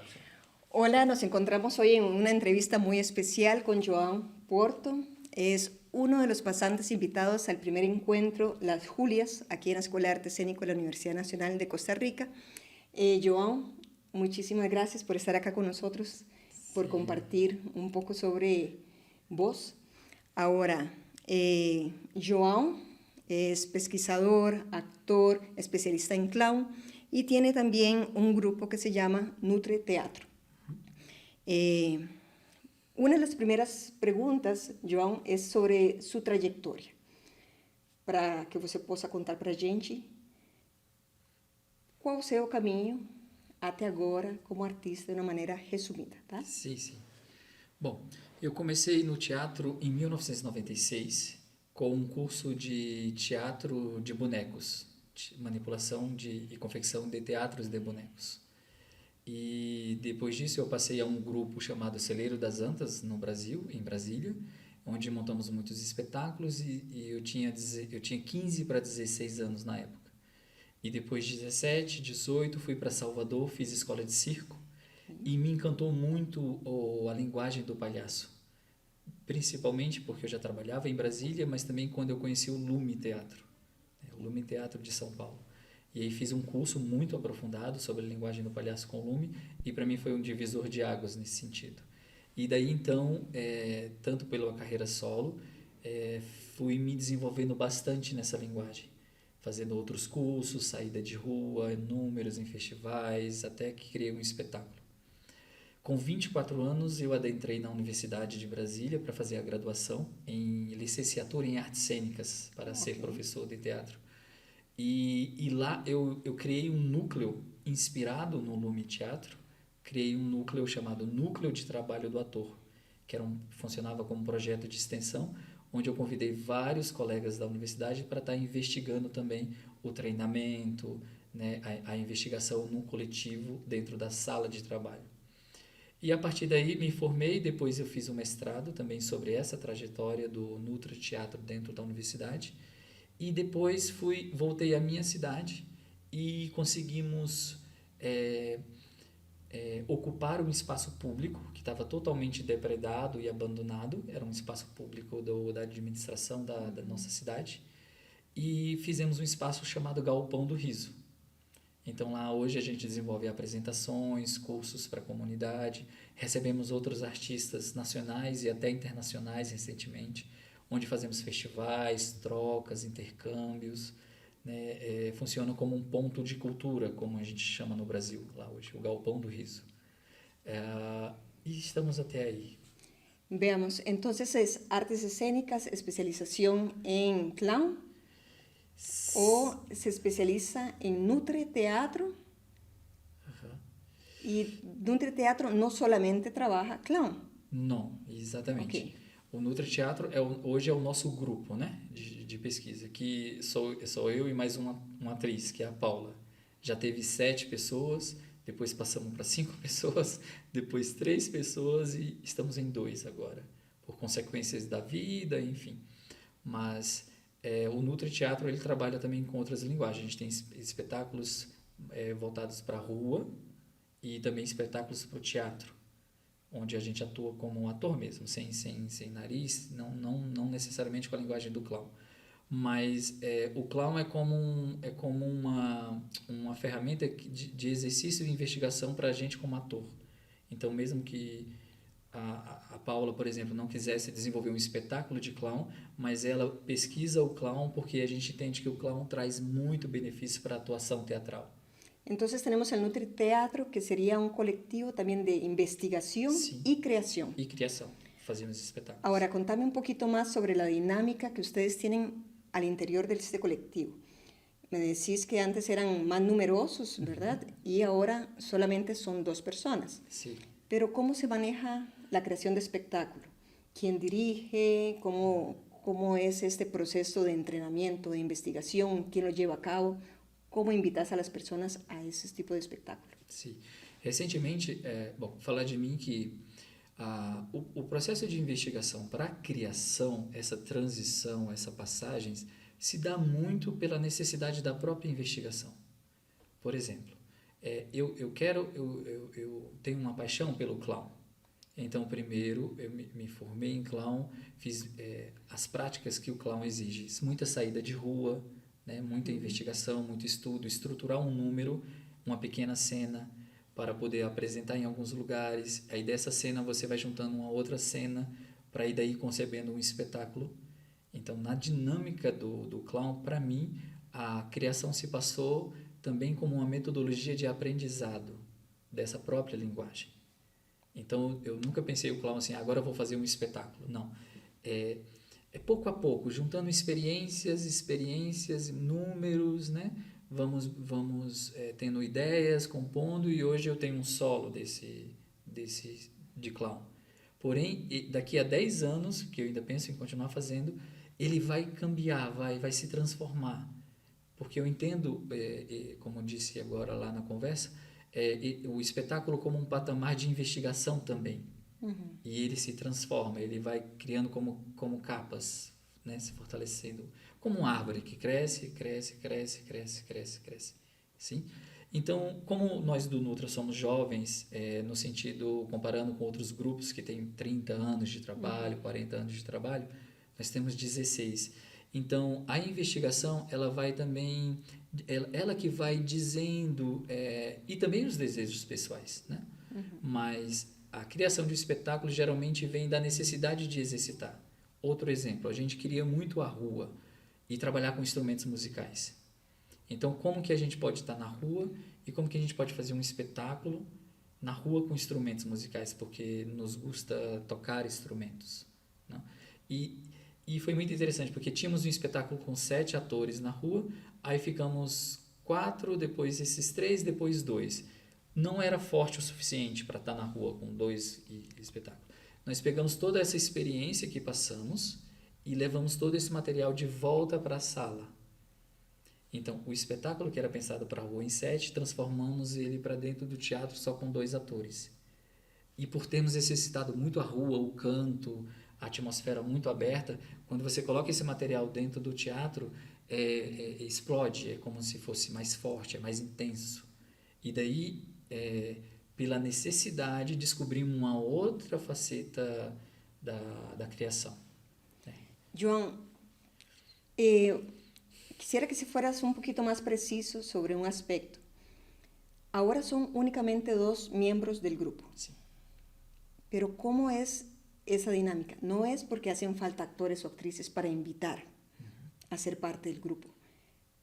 Okay. Hola, nos encontramos hoy en una entrevista muy especial con João Porto. Es uno de los pasantes invitados al primer encuentro Las Julias, aquí en la Escuela de Arte Escénico de la Universidad Nacional de Costa Rica. João, muchísimas gracias por estar acá con nosotros, por compartir un poco sobre vos. Ahora, João es pesquisador, actor, especialista en clown y tiene también un grupo que se llama Nutre Teatro. Una de las primeras preguntas, João, é sobre sua trajetória, para que você possa contar para a gente qual o seu caminho até agora como artista de uma maneira resumida, tá? Sim, sim. Bom, eu comecei no teatro em 1996 com um curso de teatro de bonecos, manipulação e confecção de teatros de bonecos. E depois disso eu passei a um grupo chamado Celeiro das Antas no Brasil, em Brasília, onde montamos muitos espetáculos e eu tinha 15 para 16 anos na época. E depois de 17, 18 fui para Salvador, fiz escola de circo e me encantou muito a linguagem do palhaço. Principalmente porque eu já trabalhava em Brasília, mas também quando eu conheci o Lume Teatro, o Lume Teatro de São Paulo. E aí fiz um curso muito aprofundado sobre a linguagem do palhaço com Lume e para mim foi um divisor de águas nesse sentido. E daí então, tanto pela carreira solo, fui me desenvolvendo bastante nessa linguagem, fazendo outros cursos, saída de rua, números em festivais, até que criei um espetáculo. Com 24 anos, eu adentrei na Universidade de Brasília para fazer a graduação em licenciatura em artes cênicas, para ser professor de teatro. E lá eu criei um núcleo inspirado no Lume Teatro, criei um núcleo chamado Núcleo de Trabalho do Ator, que funcionava como um projeto de extensão, onde eu convidei vários colegas da universidade para estar investigando também o treinamento, né, a investigação no coletivo dentro da sala de trabalho. E a partir daí me formei, depois eu fiz um mestrado também sobre essa trajetória do Nutre Teatro dentro da universidade. E depois voltei à minha cidade e conseguimos ocupar um espaço público que estava totalmente depredado e abandonado. Era um espaço público da administração da nossa cidade. E fizemos um espaço chamado Galpão do Riso. Então lá hoje a gente desenvolve apresentações, cursos para a comunidade, recebemos outros artistas nacionais e até internacionais recentemente, onde fazemos festivais, trocas, intercâmbios, né? Funciona como um ponto de cultura, como a gente chama no Brasil lá hoje, o Galpão do Riso. E estamos até aí. Veamos, entonces es artes escénicas, especialización en clown, o se especializa en Nutre Teatro. E Nutre Teatro não solamente trabalha clown. Não, exatamente. Okay. O Nutre Teatro hoje é o nosso grupo, né, de pesquisa, que sou eu e mais uma atriz, que é a Paula. Já teve 7 pessoas, depois passamos para 5 pessoas, depois 3 pessoas e estamos em 2 agora, por consequências da vida, enfim. Mas o Nutre Teatro ele trabalha também com outras linguagens. A gente tem espetáculos voltados para a rua e também espetáculos para o teatro, onde a gente atua como um ator mesmo, sem nariz, não necessariamente com a linguagem do clown. Mas o clown é como uma ferramenta de exercício e investigação para a gente como ator. Então, mesmo que a Paula, por exemplo, não quisesse desenvolver um espetáculo de clown, mas ela pesquisa o clown porque a gente entende que o clown traz muito benefício para a atuação teatral. Entonces tenemos el Nutri Teatro, que sería un colectivo también de investigación y creación. Y creación, fazemos espetáculos. Ahora, contame un poquito más sobre la dinámica que ustedes tienen al interior de este colectivo. Me decís que antes eran más numerosos, ¿verdad? Y ahora solamente son 2 personas. Sí. Pero ¿cómo se maneja la creación de espectáculo? ¿Quién dirige? ¿Cómo es este proceso de entrenamiento, de investigación? ¿Quién lo lleva a cabo? Como invitas a las personas a esse tipo de espetáculo? Sim. Recentemente, falar de mim que o processo de investigação para a criação, essa transição, essa passagem, se dá muito pela necessidade da própria investigação. Por exemplo, Eu tenho uma paixão pelo clown. Então, primeiro, eu me formei em clown, fiz as práticas que o clown exige. Muita saída de rua, né? Muita investigação, muito estudo, estruturar um número, uma pequena cena, para poder apresentar em alguns lugares. Aí dessa cena você vai juntando uma outra cena, para ir daí concebendo um espetáculo. Então, na dinâmica do clown, para mim, a criação se passou também como uma metodologia de aprendizado dessa própria linguagem. Então, eu nunca pensei o clown assim, agora eu vou fazer um espetáculo. Não. É pouco a pouco, juntando experiências, números, né? Vamos tendo ideias, compondo, e hoje eu tenho um solo de clown. Porém, daqui a 10 anos, que eu ainda penso em continuar fazendo, ele vai cambiar, vai se transformar. Porque eu entendo, como eu disse agora lá na conversa, o espetáculo como um patamar de investigação também. E ele se transforma, ele vai criando como capas, né, se fortalecendo, como uma árvore que cresce. Sim? Então, como nós do Nutra somos jovens, no sentido, comparando com outros grupos que têm 30 anos de trabalho, 40 anos de trabalho, nós temos 16. Então, a investigação, ela vai também, ela que vai dizendo, e também os desejos pessoais, né? Mas a criação de um espetáculo geralmente vem da necessidade de exercitar. Outro exemplo, a gente queria muito a rua e trabalhar com instrumentos musicais. Então, como que a gente pode estar na rua e como que a gente pode fazer um espetáculo na rua com instrumentos musicais, porque nos gusta tocar instrumentos, né? E foi muito interessante, porque tínhamos um espetáculo com 7 atores na rua, aí ficamos 4, depois esses 3, depois 2. Não era forte o suficiente para estar na rua com 2 espetáculos. Nós pegamos toda essa experiência que passamos e levamos todo esse material de volta para a sala. Então, o espetáculo que era pensado para a rua em 7, transformamos ele para dentro do teatro só com 2 atores. E por termos necessitado muito a rua, o canto, a atmosfera muito aberta, quando você coloca esse material dentro do teatro, explode, é como se fosse mais forte, é mais intenso. E daí, pela necessidade, descobrimos uma outra faceta da criação. João, quisiera que se fueras un poquito más preciso sobre un aspecto. Ahora son únicamente 2 miembros del grupo. Sí. Pero ¿cómo es esa dinámica? No es porque hacen falta actores o actrices para invitar a ser parte del grupo.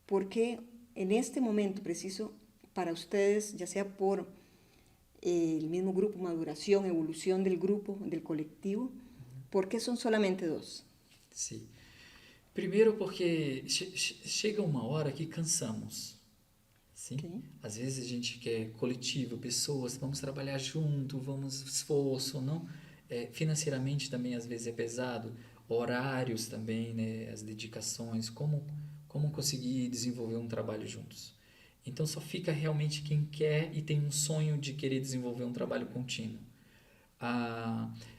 Porque en este momento preciso, para ustedes, ya sea por el mismo grupo, maduración, evolución del grupo, del colectivo, ¿por qué son solamente 2? Sim. Primeiro porque chega uma hora que cansamos. Sim? Okay. Às vezes a gente quer coletivo, pessoas, vamos trabalhar junto, vamos esforço, não? Financeiramente também às vezes é pesado, horários também, né? As dedicações, como conseguir desenvolver um trabalho juntos. Então só fica realmente quem quer e tem um sonho de querer desenvolver um trabalho contínuo.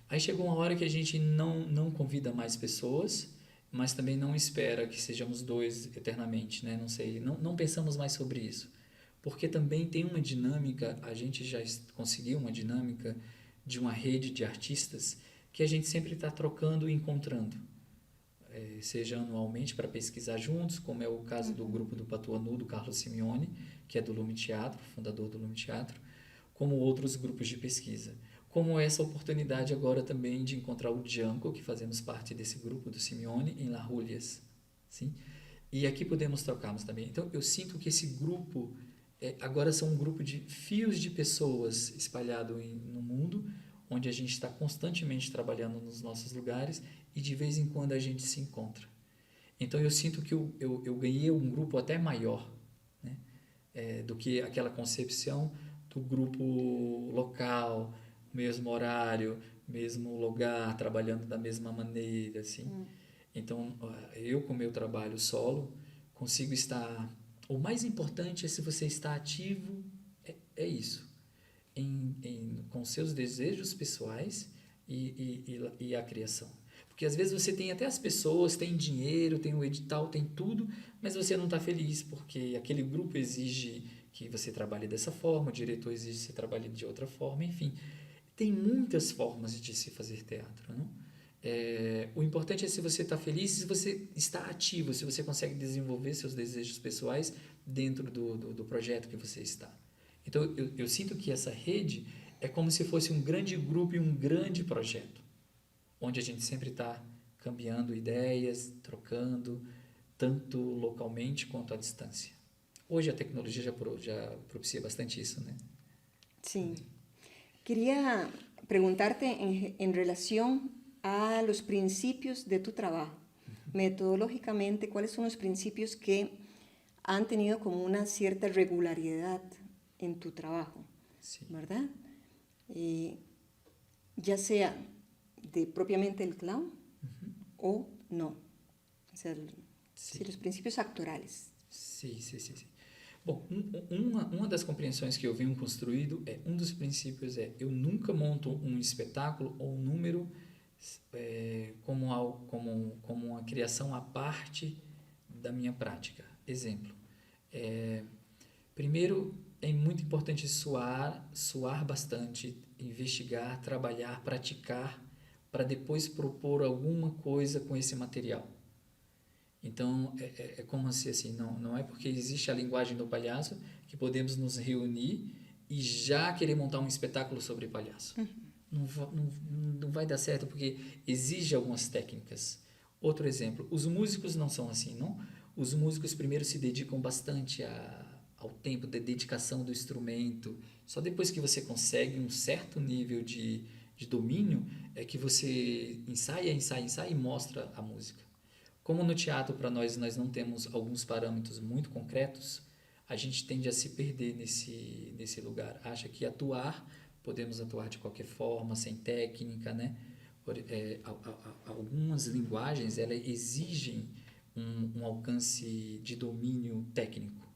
Aí chegou uma hora que a gente não convida mais pessoas, mas também não espera que sejamos 2 eternamente, né? Não sei, não pensamos mais sobre isso. Porque também tem uma dinâmica, a gente já conseguiu uma dinâmica de uma rede de artistas que a gente sempre está trocando e encontrando. Seja anualmente para pesquisar juntos, como é o caso do grupo do Patuanu, do Carlos Simeone, que é do Lume Teatro, fundador do Lume Teatro, como outros grupos de pesquisa. Como essa oportunidade agora também de encontrar o Django, que fazemos parte desse grupo do Simeone, em La Julias. Sim? E aqui podemos trocarmos também. Então, eu sinto que esse grupo, agora são um grupo de fios de pessoas espalhado no mundo, onde a gente está constantemente trabalhando nos nossos lugares e de vez em quando a gente se encontra. Então, eu sinto que eu ganhei um grupo até maior, né? Do que aquela concepção do grupo local, mesmo horário, mesmo lugar, trabalhando da mesma maneira, assim. Então, eu com o meu trabalho solo, consigo estar... O mais importante é se você está ativo, é isso. Com seus desejos pessoais e a criação. Porque às vezes você tem até as pessoas, tem dinheiro, tem o edital, tem tudo, mas você não está feliz porque aquele grupo exige que você trabalhe dessa forma, o diretor exige que você trabalhe de outra forma, enfim. Tem muitas formas de se fazer teatro, não? O importante é se você está feliz, se você está ativo, se você consegue desenvolver seus desejos pessoais dentro do projeto que você está. Então, eu sinto que essa rede é como se fosse um grande grupo e um grande projeto, onde a gente sempre está cambiando ideias, trocando, tanto localmente quanto à distância. Hoje a tecnologia já propicia bastante isso, né? Sí. Quería preguntarte en relación a los principios de tu trabajo. Metodológicamente, ¿cuáles son los principios que han tenido como una cierta regularidad en tu trabajo? Sí. ¿Verdad? Ya sea de propiamente el clown o no. O sea, sí, los principios actorales. Sim. Bom, uma das compreensões que eu venho construído um dos princípios eu nunca monto um espetáculo ou um número como uma criação à parte da minha prática. Exemplo, primeiro é muito importante suar bastante, investigar, trabalhar, praticar, para depois propor alguma coisa com esse material. Então, é como se assim, não é porque existe a linguagem do palhaço que podemos nos reunir e já querer montar um espetáculo sobre palhaço. Não vai dar certo porque exige algumas técnicas. Outro exemplo, os músicos não são assim, não? Os músicos primeiro se dedicam bastante ao tempo de dedicação do instrumento. Só depois que você consegue um certo nível de domínio é que você ensaia e mostra a música. Como no teatro, para nós não temos alguns parâmetros muito concretos, a gente tende a se perder nesse lugar. Acha que podemos atuar de qualquer forma, sem técnica, né? Algumas linguagens elas exigem um alcance de domínio técnico,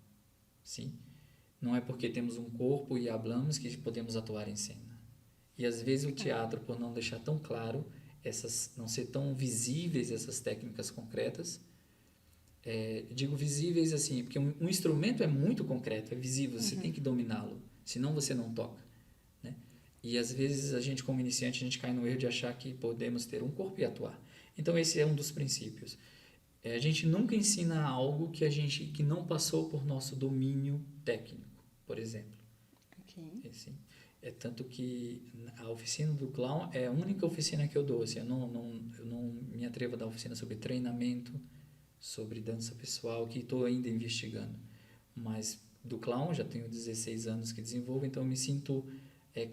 sim? Não é porque temos um corpo e hablamos que podemos atuar em cena. E às vezes o teatro, por não deixar tão claro, não ser tão visíveis essas técnicas concretas, digo visíveis assim, porque um instrumento é muito concreto, é visível, você tem que dominá-lo, senão você não toca, né? E às vezes a gente como iniciante, a gente cai no erro de achar que podemos ter um corpo e atuar. Então esse é um dos princípios. A gente nunca ensina algo que não passou por nosso domínio técnico, por exemplo. Okay. Assim, tanto que a oficina do clown é a única oficina que eu dou. Assim, eu não me atrevo a dar oficina sobre treinamento, sobre dança pessoal, que estou ainda investigando. Mas do clown já tenho 16 anos que desenvolvo, então eu me sinto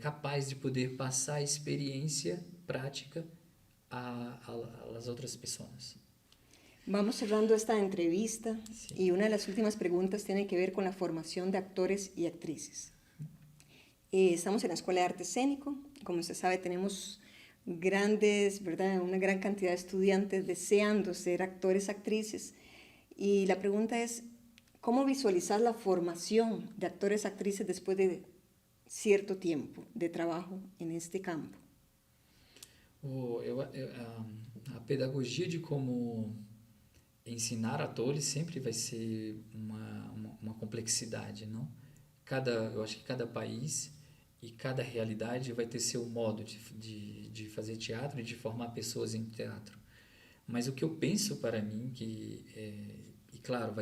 capaz de poder passar a experiência prática às outras pessoas. Vamos cerrando esta entrevista Sí. y una de las últimas preguntas tiene que ver con la formación de actores y actrices. Estamos en la Escuela de Arte Escénico. Como usted sabe, tenemos ¿verdad? Una gran cantidad de estudiantes deseando ser actores, actrices. Y la pregunta es, ¿cómo visualizar la formación de actores, actrices después de cierto tiempo de trabajo en este campo? A pedagogia de como ensinar atores sempre vai ser uma complexidade, não? Eu acho que cada país e cada realidade vai ter seu modo de fazer teatro e de formar pessoas em teatro. Mas o que eu penso para mim, e claro,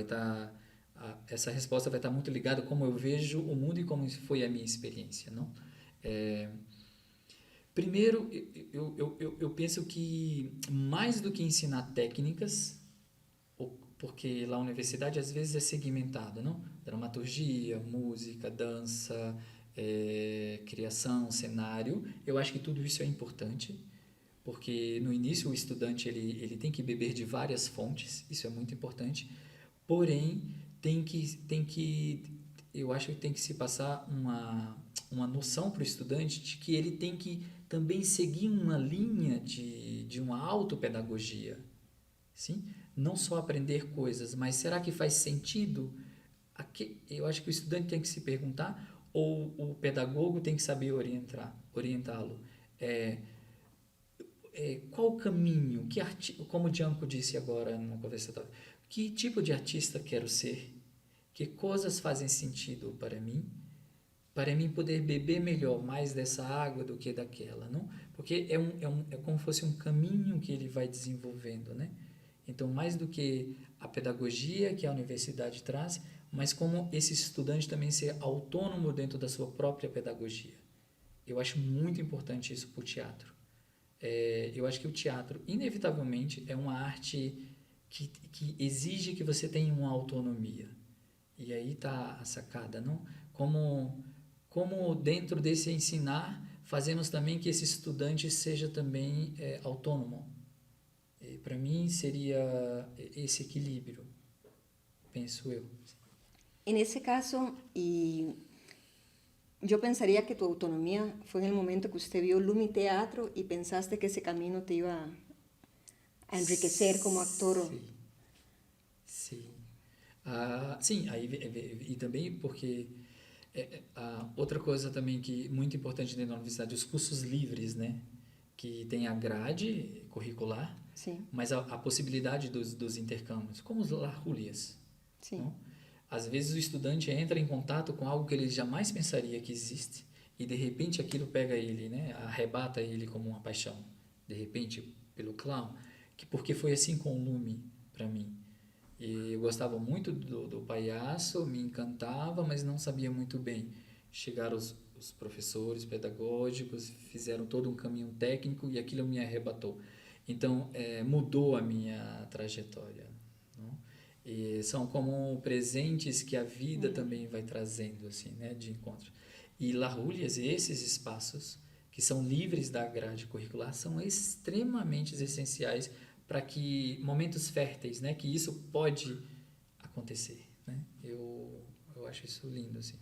essa resposta vai estar muito ligada a como eu vejo o mundo e como foi a minha experiência, não? Primeiro, eu penso que mais do que ensinar técnicas, porque lá a universidade às vezes é segmentada, não? Dramaturgia, música, dança, criação, cenário. Eu acho que tudo isso é importante, porque no início o estudante ele tem que beber de várias fontes, isso é muito importante. Porém, eu acho que tem que se passar uma noção para o estudante de que ele tem que também seguir uma linha de uma autopedagogia, sim? Não só aprender coisas, mas será que faz sentido? Eu acho que o estudante tem que se perguntar, ou o pedagogo tem que saber orientá-lo. Qual o caminho? Como o Gianco disse agora numa conversa, que tipo de artista quero ser? que coisas fazem sentido para mim poder beber melhor mais dessa água do que daquela, não? Porque é como se fosse um caminho que ele vai desenvolvendo, né? Então, mais do que a pedagogia que a universidade traz, mas como esse estudante também ser autônomo dentro da sua própria pedagogia. Eu acho muito importante isso para o teatro. Eu acho que o teatro, inevitavelmente, é uma arte que exige que você tenha uma autonomia. E aí está a sacada, não? Como dentro desse ensinar, fazemos também que esse estudante seja também autônomo. Para mim, seria esse equilíbrio, penso eu. En ese caso, y yo pensaría que tu autonomía fue en el momento que usted vio Lumi Teatro y pensaste que esse camino te iba a enriquecer como actor. Sim. Sim, aí, e também porque outra coisa também que muito importante dentro da universidade, os cursos livres, né? Que tem a grade curricular, Sim. mas a possibilidade dos intercâmbios, como os La Julias. Sim. Não? Às vezes o estudante entra em contato com algo que ele jamais pensaria que existe e de repente aquilo pega ele, né? Arrebata ele como uma paixão. De repente, pelo clown, porque foi assim com o Lumi para mim. E eu gostava muito do palhaço, me encantava, mas não sabia muito bem. Chegaram os professores pedagógicos, fizeram todo um caminho técnico e aquilo me arrebatou. Então, mudou a minha trajetória. Não? E são como presentes que a vida também vai trazendo, assim, né, de encontro. E La Julias, esses espaços que são livres da grade curricular, são extremamente essenciais para que momentos férteis, né, que isso pode acontecer, né? Eu acho isso lindo, assim.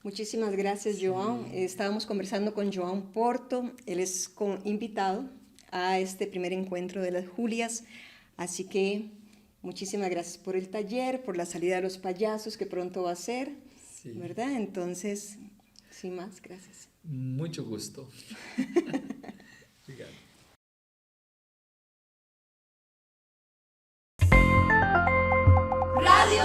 Muchísimas gracias, João. Estábamos conversando con João Porto, él es invitado a este primer encuentro de las Julias, así que muchísimas gracias por el taller, por la salida de los payasos que pronto va a ser, sí. ¿Verdad? Entonces, sin más, gracias. Mucho gusto. Obrigado. Radio